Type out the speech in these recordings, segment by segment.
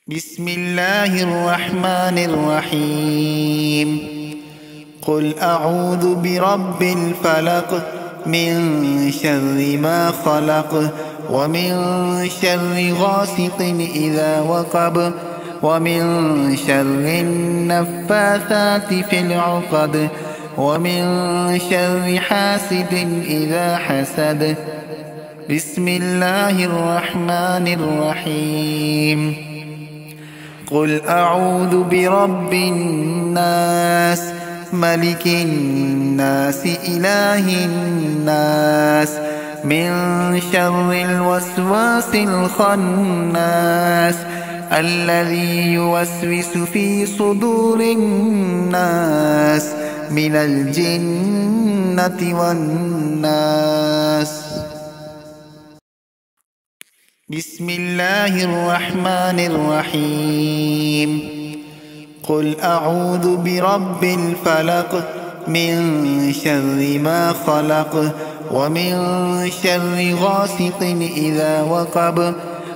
بسم الله الرحمن الرحيم. قل أعوذ برب الفلق من شر ما خلق ومن شر غاسق إذا وقب ومن شر النفاثات في العقد ومن شر حاسد إذا حسد. بسم الله الرحمن الرحيم. قل أعوذ برب الناس ملك الناس إله الناس من شر الوسواس الخناس الذي يوسوس في صدور الناس من الجنة والناس. بسم الله الرحمن الرحيم. قل أعوذ برب الفلق من شر ما خلق ومن شر غاسق إذا وقب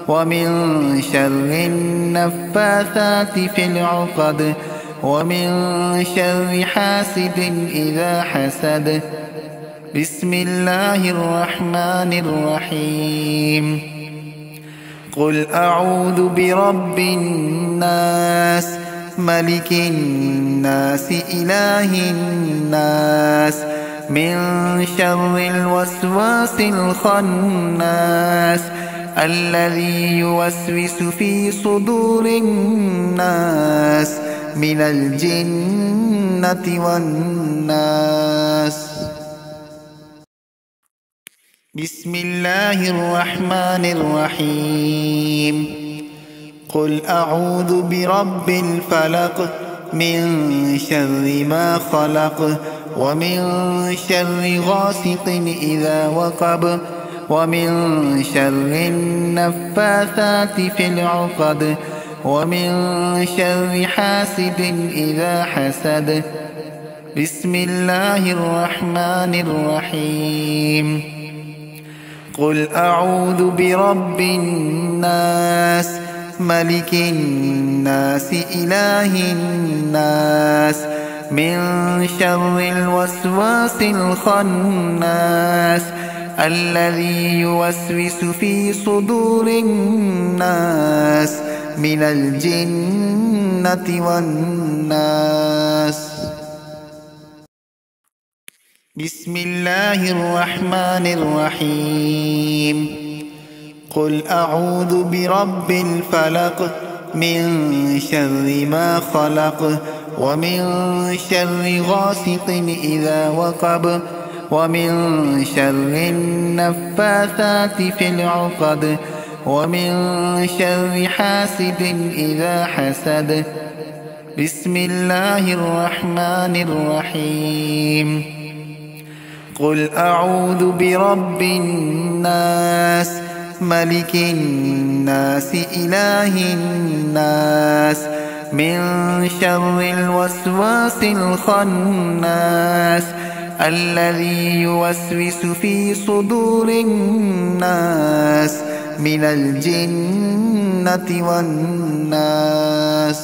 ومن شر النفاثات في العقد ومن شر حاسد إذا حسد. بسم الله الرحمن الرحيم. قل أعوذ برب الناس ملك الناس إله الناس من شر الوسواس الخناس الذي يوسوس في صدور الناس من الجنة والناس. بسم الله الرحمن الرحيم. قل أعوذ برب الفلق من شر ما خلق ومن شر غاسق إذا وقب ومن شر النفاثات في العقد ومن شر حاسد إذا حسد. بسم الله الرحمن الرحيم. قل أعوذ برب الناس ملك الناس إله الناس من شر الوسواس الخناس الذي يوسوس في صدور الناس من الجنة والناس. بسم الله الرحمن الرحيم. قل أعوذ برب الفلق من شر ما خلق ومن شر غاسق إذا وقب ومن شر النفاثات في العقد ومن شر حاسد إذا حسد. بسم الله الرحمن الرحيم. قل أعوذ برب الناس ملك الناس إله الناس من شر الوسواس الخناس الذي يوسوس في صدور الناس من الجنة والناس.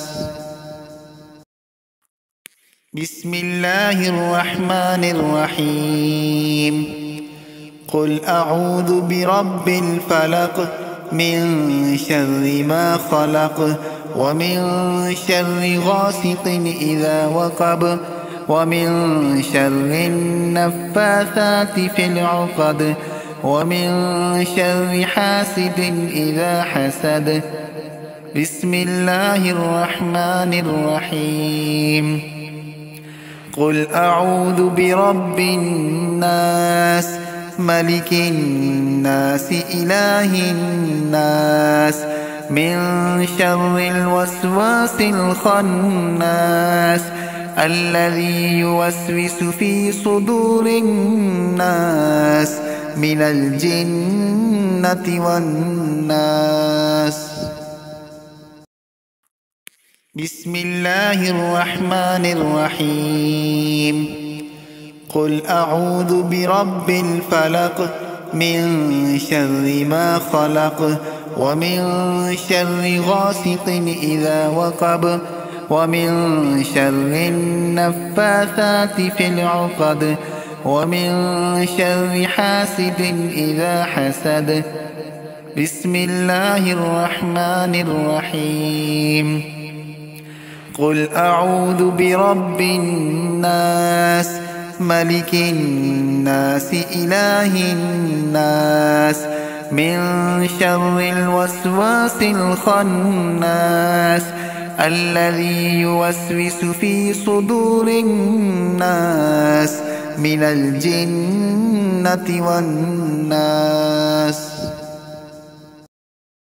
بسم الله الرحمن الرحيم. قل أعوذ برب الفلق من شر ما خلق ومن شر غاسق إذا وقب ومن شر النفاثات في العقد ومن شر حاسد إذا حسد. بسم الله الرحمن الرحيم. قل أعوذ برب الناس ملك الناس إله الناس من شر الوسواس الخناس الذي يوسوس في صدور الناس من الجنة والناس. بسم الله الرحمن الرحيم. قل أعوذ برب الفلق من شر ما خلق ومن شر غاسق إذا وقب ومن شر النفاثات في العقد ومن شر حاسد إذا حسد. بسم الله الرحمن الرحيم. قل أعوذ برب الناس ملك الناس إله الناس من شر الوسواس الخناس الذي يوسوس في صدور الناس من الجنة والناس.